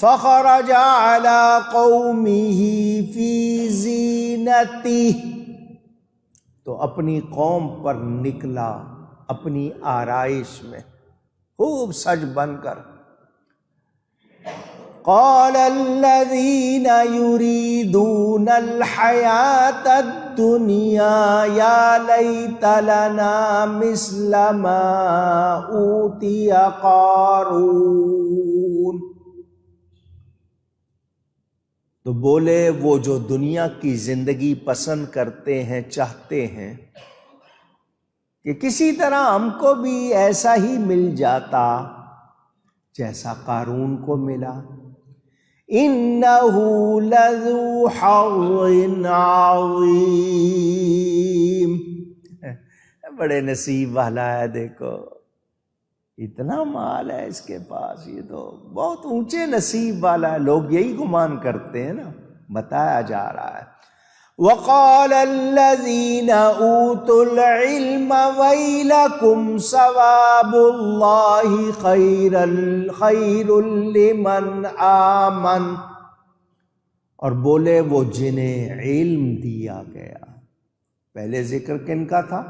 فخرج على قومه في زینته، تو اپنی قوم پر نکلا اپنی آرائش میں، خوب سج بن کر. قال الذين يريدون الحياة الدنيا يا ليت لنا مثل ما أوتي قارون. تو بولے وہ جو دنیا کی زندگی پسند کرتے ہیں، چاہتے ہیں کہ کسی طرح ہم کو بھی ایسا ہی مل جاتا جیسا قارون کو ملا. إِنَّهُ لَذُو حَظٍّ عَظِيمٍ، بڑے نصیب والا ہے، دیکھو اتنا مال ہے اس کے پاس، یہ تو بہت اونچے نصیب والا ہے. لوگ یہی گمان کرتے ہیں نا، بتایا جا رہا ہے. وَقَالَ الَّذِينَ أُوتُوا الْعِلْمَ وَيْلَكُمْ ثَوَابُ اللَّهِ خَيْرٌ لِّمَنْ آمَنَ، اور بولے وہ جنہیں علم دیا گیا. پہلے ذکر کن کا تھا؟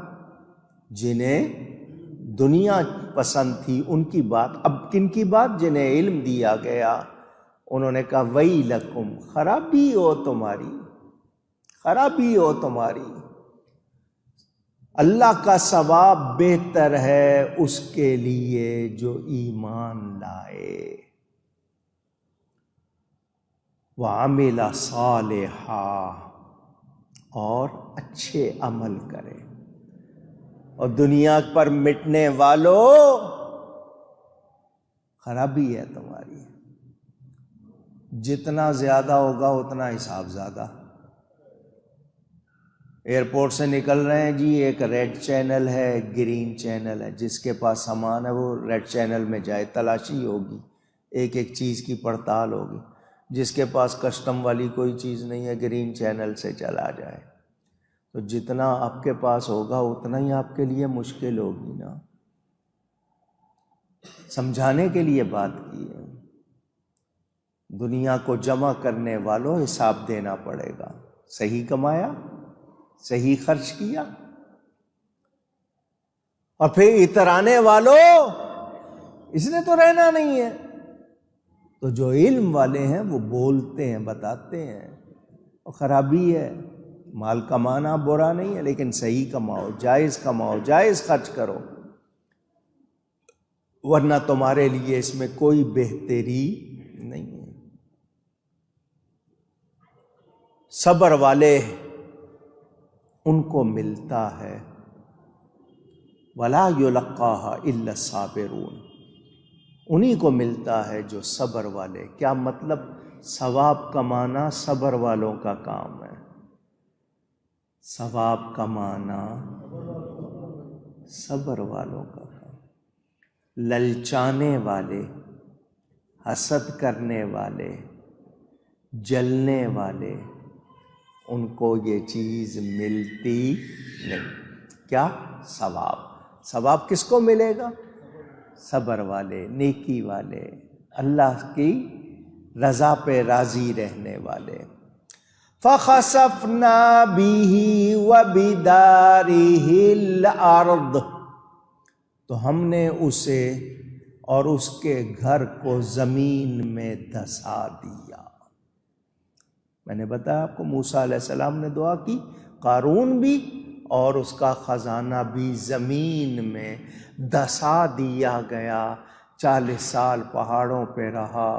جنہیں دنیا پسند تھی ان کی بات. اب کن کی بات؟ جنہیں علم دیا گیا. انہوں نے کہا وَيْلَكُمْ، خرابی ہو تمہاری، خرابی ہو تمہاری. اللہ کا ثواب بہتر ہے اس کے لیے جو ایمان لائے، وَعَمِلَ صَالِحًا، اور اچھے عمل کرے. اور دنیا پر مٹنے والوں، خرابی ہے تمہاری. جتنا زیادہ ہوگا اتنا حساب زیادہ. ایئرپورٹ سے نکل رہے ہیں جی، ایک ریڈ چینل ہے، ایک گرین چینل ہے. جس کے پاس سامان ہے وہ ریڈ چینل میں جائے، تلاشی ہوگی، ایک ایک چیز کی پڑتال ہوگی. جس کے پاس کسٹم والی کوئی چیز نہیں ہے، گرین چینل سے چلا جائے. تو جتنا آپ کے پاس ہوگا اتنا ہی آپ کے لیے مشکل ہوگی نا. سمجھانے کے لیے بات کی ہے. دنیا کو جمع کرنے والوں حساب دینا پڑے گا. صحیح کمایا، صحیح خرچ کیا. اور پھر اترانے والوں، اس نے تو رہنا نہیں ہے. تو جو علم والے ہیں وہ بولتے ہیں، بتاتے ہیں. اور خرابی ہے، مال کمانا برا نہیں ہے، لیکن صحیح کماؤ، جائز کماؤ، جائز خرچ کرو، ورنہ تمہارے لیے اس میں کوئی بہتری نہیں ہے. صبر والے ان کو ملتا ہے. وَلَا يُلَقَّاهَا إِلَّا الصَّابِرُونَ، انہی کو ملتا ہے جو صبر والے. کیا مطلب؟ ثواب کمانا صبر والوں کا کام ہے. ثواب کمانا صبر والوں کا کام. للچانے والے، حسد کرنے والے، جلنے والے، ان کو یہ چیز ملتی نہیں. کیا؟ ثواب. ثواب کس کو ملے گا؟ صبر والے، نیکی والے، اللہ کی رضا پہ راضی رہنے والے. فَخَسَفْنَا بِهِ وَبِدَارِهِ الْأَرْضِ، تو ہم نے اسے اور اس کے گھر کو زمین میں دھسا دیا. میں نے بتایا آپ کو موسیٰ علیہ السلام نے دعا کی، قارون بھی اور اس کا خزانہ بھی زمین میں دھسا دیا گیا. 40 سال پہاڑوں پہ رہا،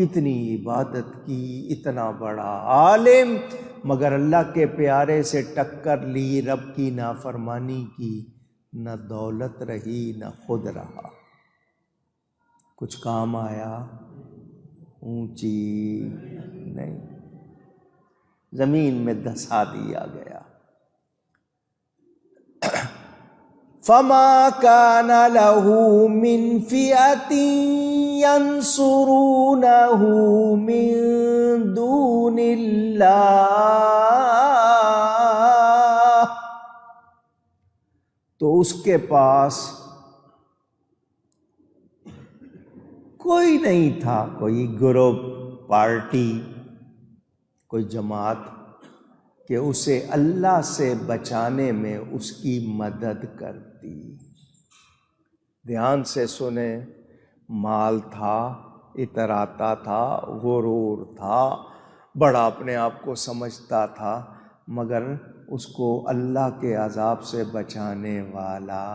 اتنی عبادت کی، اتنا بڑا عالم، مگر اللہ کے پیارے سے ٹکر لی، رب کی نافرمانی کی. نہ دولت رہی نہ خود رہا. کچھ کام آیا؟ اونچی نہیں، زمین میں دھسا دیا گیا. فَمَا كَانَ لَهُ مِنْ فِئَةٍ يَنْصُرُونَهُ مِنْ دُونِ اللَّهِ، تو اس کے پاس کوئی نہیں تھا، کوئی گروپ پارٹی، کوئی جماعت کہ اسے اللہ سے بچانے میں اس کی مدد کرتی۔ دھیان سے سنیں، مال تھا، اتراتا تھا، غرور تھا، بڑا اپنے آپ کو سمجھتا تھا، مگر اس کو اللہ کے عذاب سے بچانے والا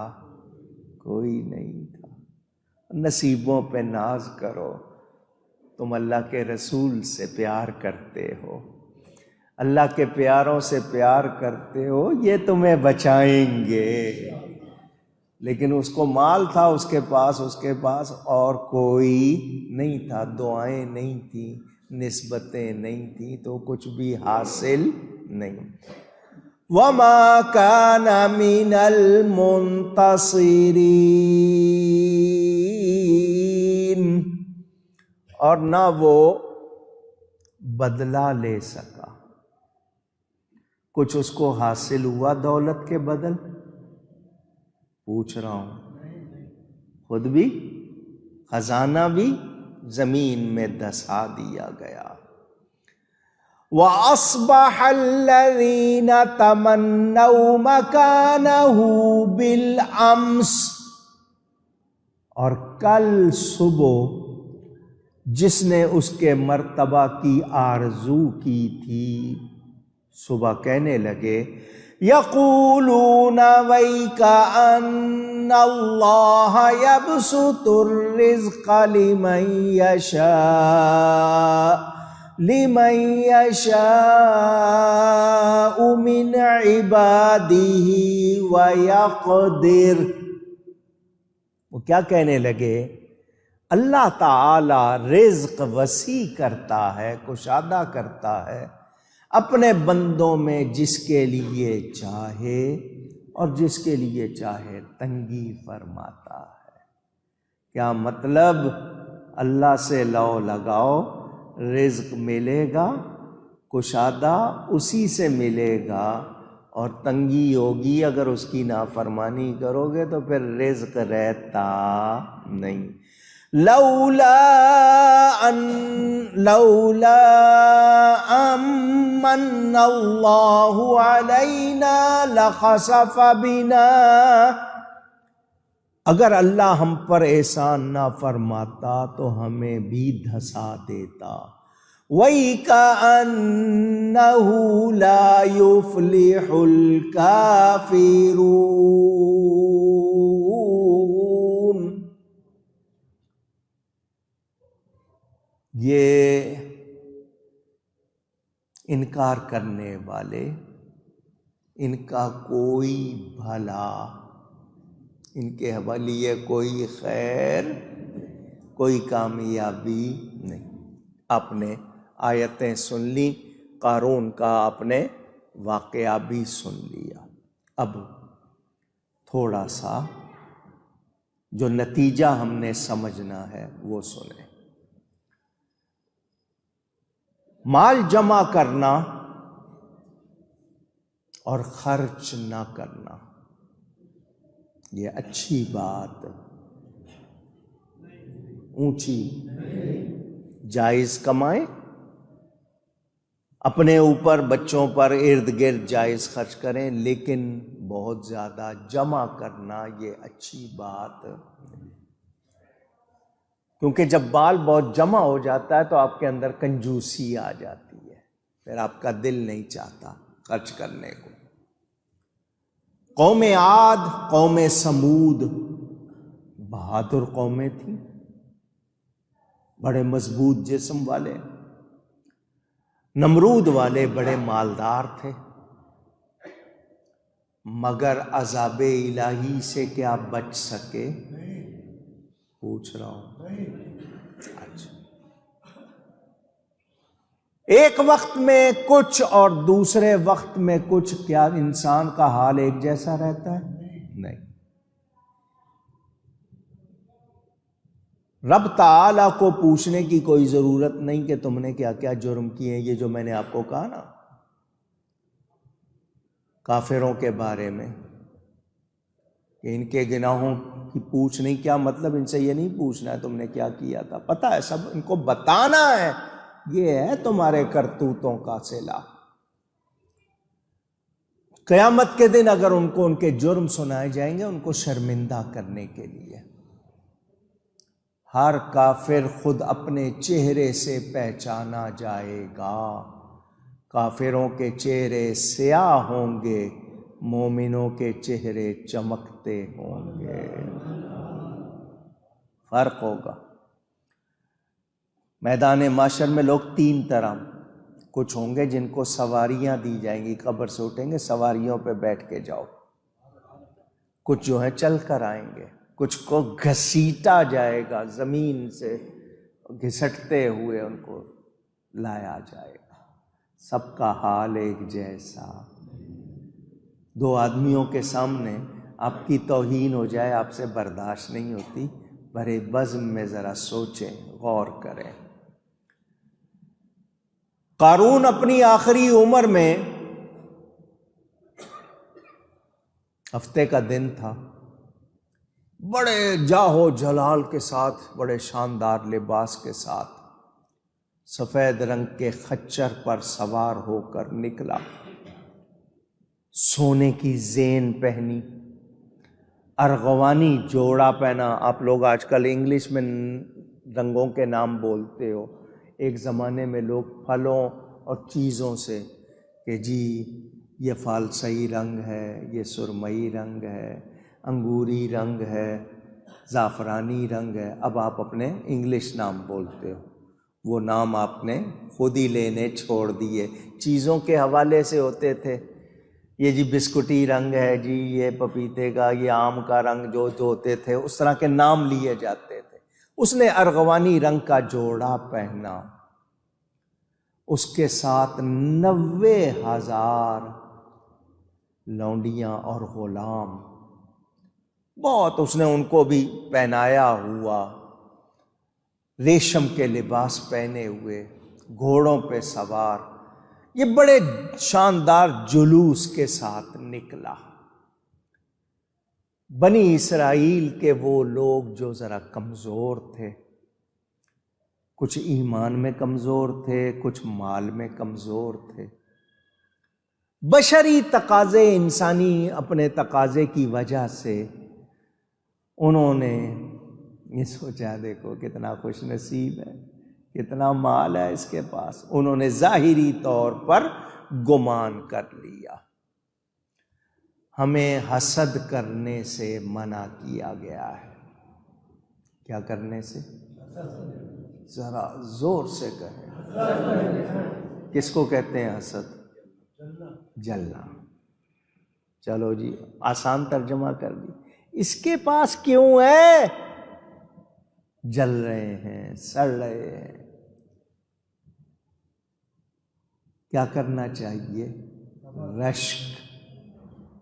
کوئی نہیں تھا۔ نصیبوں پہ ناز کرو، تم اللہ کے رسول سے پیار کرتے ہو، اللہ کے پیاروں سے پیار کرتے ہو، یہ تمہیں بچائیں گے۔ لیکن اس کو مال تھا اس کے پاس اور کوئی نہیں تھا، دعائیں نہیں تھیں، نسبتیں نہیں تھیں، تو کچھ بھی حاصل نہیں۔ وَمَا كَانَ مِنَ الْمُنْتَصِرِينَ، اور نہ وہ بدلہ لے سکا۔ کچھ اس کو حاصل ہوا دولت کے بدل؟ پوچھ رہا ہوں، خود بھی خزانہ بھی زمین میں دھسا دیا گیا۔ وَأَصْبَحَ الَّذِينَ تَمَنَّوْا مَكَانَهُ بِالْأَمْسِ، اور کل صبح جس نے اس کے مرتبہ کی آرزو کی تھی، صبح کہنے لگے یقولون ویک ان اللہ یبسط الرزق لمن یشاء من عبادہ ویقدر۔ وہ کیا کہنے لگے؟ اللہ تعالی رزق وسیع کرتا ہے، کشادہ کرتا ہے اپنے بندوں میں جس کے لیے چاہے، اور جس کے لیے چاہے تنگی فرماتا ہے۔ کیا مطلب؟ اللہ سے لو لگاؤ، رزق ملے گا، کشادہ اسی سے ملے گا، اور تنگی ہوگی اگر اس کی نافرمانی کرو گے تو پھر رزق رہتا نہیں۔ لولا امن اللہ علینا لخسف بنا، اگر اللہ ہم پر احسان نہ فرماتا تو ہمیں بھی دھسا دیتا۔ وَإِكَأَنَّهُ لَا يُفْلِحُ الْكَافِرُونَ، یہ انکار کرنے والے، ان کا کوئی بھلا، ان کے لیے کوئی خیر، کوئی کامیابی نہیں۔ آپ نے آیتیں سن لی، قارون کا آپ نے واقعہ بھی سن لیا۔ اب تھوڑا سا جو نتیجہ ہم نے سمجھنا ہے وہ سنیں۔ مال جمع کرنا اور خرچ نہ کرنا یہ اچھی بات، اونچی، جائز کمائیں، اپنے اوپر، بچوں پر، ارد گرد جائز خرچ کریں، لیکن بہت زیادہ جمع کرنا یہ اچھی بات، کیونکہ جب مال بہت جمع ہو جاتا ہے تو آپ کے اندر کنجوسی آ جاتی ہے، پھر آپ کا دل نہیں چاہتا خرچ کرنے کو۔ قوم عاد، قوم سمود بہادر قومیں تھیں، بڑے مضبوط جسم والے۔ نمرود والے بڑے مالدار تھے، مگر عذاب الہی سے کیا بچ سکے؟ پوچھ رہا ہوں۔ اچھا، ایک وقت میں کچھ اور دوسرے وقت میں کچھ، کیا انسان کا حال ایک جیسا رہتا ہے؟ نہیں۔ رب تعالیٰ کو پوچھنے کی کوئی ضرورت نہیں کہ تم نے کیا کیا جرم کیے ہیں، یہ جو میں نے آپ کو کہا نا کافروں کے بارے میں کہ ان کے گناہوں کی پوچھ نہیں، کیا مطلب ان سے یہ نہیں پوچھنا ہے تم نے کیا کیا تھا، پتہ ہے سب، ان کو بتانا ہے یہ ہے تمہارے کرتوتوں کا صلہ۔ قیامت کے دن اگر ان کو ان کے جرم سنائے جائیں گے، ان کو شرمندہ کرنے کے لیے۔ ہر کافر خود اپنے چہرے سے پہچانا جائے گا۔ کافروں کے چہرے سیاہ ہوں گے، مومنوں کے چہرے چمکتے ہوں گے۔ فرق ہوگا۔ میدان محشر میں لوگ تین طرح، کچھ ہوں گے جن کو سواریاں دی جائیں گی، قبر سے اٹھیں گے سواریوں پہ بیٹھ کے جاؤ۔ کچھ جو ہیں چل کر آئیں گے، کچھ کو گھسیٹا جائے گا، زمین سے گھسٹتے ہوئے ان کو لایا جائے گا۔ سب کا حال ایک جیسا۔ دو آدمیوں کے سامنے آپ کی توہین ہو جائے، آپ سے برداشت نہیں ہوتی، بڑے بزم میں ذرا سوچیں، غور کریں۔ قارون اپنی آخری عمر میں، ہفتے کا دن تھا، بڑے جاہو جلال کے ساتھ، بڑے شاندار لباس کے ساتھ، سفید رنگ کے خچر پر سوار ہو کر نکلا، سونے کی زین پہنی، ارغوانی جوڑا پہنا۔ آپ لوگ آج کل انگلش میں رنگوں کے نام بولتے ہو، ایک زمانے میں لوگ پھلوں اور چیزوں سے کہ جی یہ فالسئی رنگ ہے، یہ سرمئی رنگ ہے، انگوری رنگ ہے، زعفرانی رنگ ہے، اب آپ اپنے انگلش نام بولتے ہو۔ وہ نام آپ نے خود ہی لینے چھوڑ دیے، چیزوں کے حوالے سے ہوتے تھے، یہ جی بسکٹی رنگ ہے، جی یہ پپیتے کا، یہ آم کا رنگ، جو ہوتے تھے اس طرح کے نام لیے جاتے تھے۔ اس نے ارغوانی رنگ کا جوڑا پہنا، اس کے ساتھ 90,000 لونڈیاں اور غلام، بہت اس نے ان کو بھی پہنایا ہوا، ریشم کے لباس پہنے ہوئے، گھوڑوں پہ سوار، یہ بڑے شاندار جلوس کے ساتھ نکلا۔ بنی اسرائیل کے وہ لوگ جو ذرا کمزور تھے، کچھ ایمان میں کمزور تھے، کچھ مال میں کمزور تھے، بشری تقاضے، انسانی اپنے تقاضے کی وجہ سے انہوں نے یہ سوچا دیکھو کتنا خوش نصیب ہے، کتنا مال ہے اس کے پاس، انہوں نے ظاہری طور پر گمان کر لیا۔ ہمیں حسد کرنے سے منع کیا گیا ہے۔ کیا کرنے سے؟ ذرا زور سے کہیں، کس کو کہتے ہیں حسد؟ جلنا۔ چلو جی آسان ترجمہ کر دی، اس کے پاس کیوں ہے؟ جل رہے ہیں، سڑ رہے ہیں۔ کیا کرنا چاہیے؟ رشک۔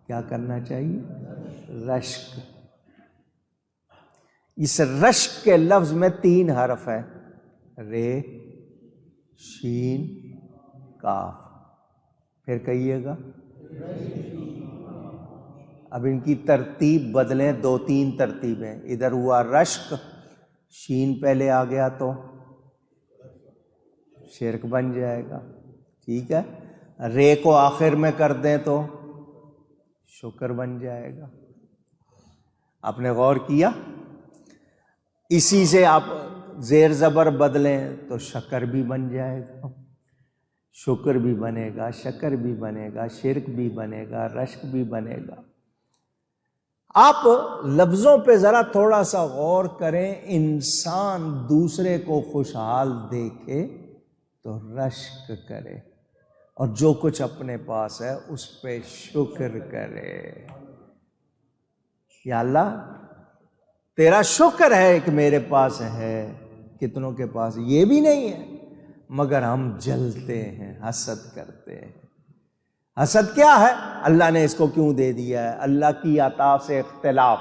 کیا کرنا چاہیے؟ رشک۔ اس رشک کے لفظ میں 3 حرف ہیں، رے، شین، کاف۔ پھر کہیے گا۔ اب ان کی ترتیب بدلیں، 2-3 ترتیبیں، ادھر ہوا رشک، شین پہلے آ گیا تو شرک بن جائے گا، ٹھیک ہے؟ رے کو آخر میں کر دیں تو شکر بن جائے گا۔ آپ نے غور کیا؟ اسی سے آپ زیر زبر بدلیں تو شکر بھی بن جائے گا، شکر بھی بنے گا، شکر بھی بنے گا، شرک بھی بنے گا، رشک بھی بنے گا۔ آپ لفظوں پہ ذرا تھوڑا سا غور کریں، انسان دوسرے کو خوشحال دیکھے تو رشک کرے، اور جو کچھ اپنے پاس ہے اس پہ شکر کرے۔ یا اللہ تیرا شکر ہے کہ میرے پاس ہے، کتنوں کے پاس یہ بھی نہیں ہے، مگر ہم جلتے ہیں، حسد کرتے ہیں۔ حسد کیا ہے؟ اللہ نے اس کو کیوں دے دیا ہے، اللہ کی عطا سے اختلاف،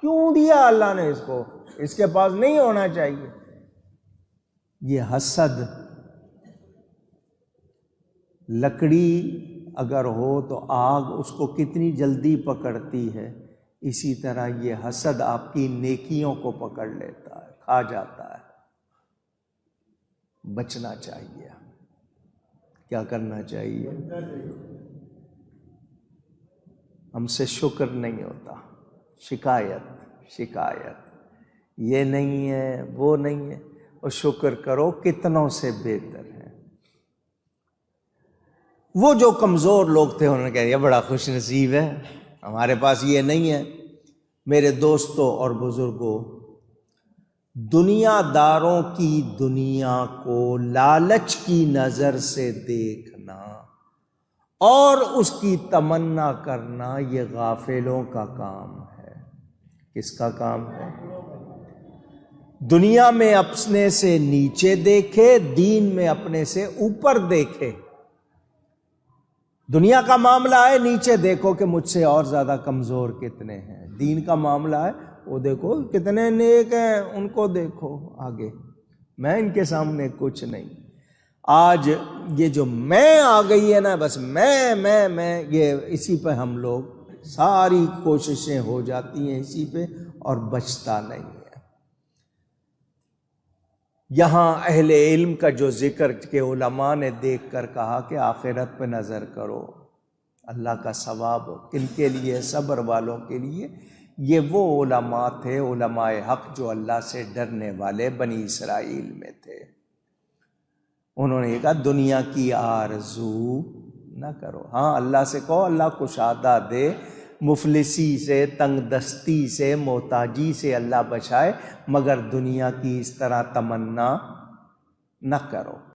کیوں دیا اللہ نے اس کو، اس کے پاس نہیں ہونا چاہیے۔ یہ حسد، لکڑی اگر ہو تو آگ اس کو کتنی جلدی پکڑتی ہے، اسی طرح یہ حسد آپ کی نیکیوں کو پکڑ لیتا ہے، کھا جاتا ہے۔ بچنا چاہیے. کیا کرنا چاہیے؟ ہم سے شکر نہیں ہوتا، شکایت یہ نہیں ہے وہ نہیں ہے، اور شکر کرو کتنوں سے بہتر ہے. وہ جو کمزور لوگ تھے انہوں نے کہا یہ بڑا خوش نصیب ہے، ہمارے پاس یہ نہیں ہے. میرے دوستوں اور بزرگوں، دنیا داروں کی دنیا کو لالچ کی نظر سے دیکھنا اور اس کی تمنا کرنا یہ غافلوں کا کام ہے. کس کا کام ہے؟ دنیا میں اپنے سے نیچے دیکھے، دین میں اپنے سے اوپر دیکھے. دنیا کا معاملہ ہے نیچے دیکھو کہ مجھ سے اور زیادہ کمزور کتنے ہیں. دین کا معاملہ ہے وہ دیکھو کتنے نیک ہیں، ان کو دیکھو آگے، میں ان کے سامنے کچھ نہیں. آج یہ جو میں آ گئی ہے نا، بس میں یہ اسی پہ ہم لوگ ساری کوششیں ہو جاتی ہیں اسی پہ، اور بچتا نہیں ہے. یہاں اہل علم کا جو ذکر کہ علماء نے دیکھ کر کہا کہ آخرت پہ نظر کرو، اللہ کا ثواب کن کے لیے؟ صبر والوں کے لیے. یہ وہ علماء تھے، علماء حق، جو اللہ سے ڈرنے والے بنی اسرائیل میں تھے. انہوں نے کہا دنیا کی آرزو نہ کرو. ہاں اللہ سے کہو اللہ کشادہ دے، مفلسی سے، تنگ دستی سے، محتاجی سے اللہ بچائے، مگر دنیا کی اس طرح تمنا نہ کرو.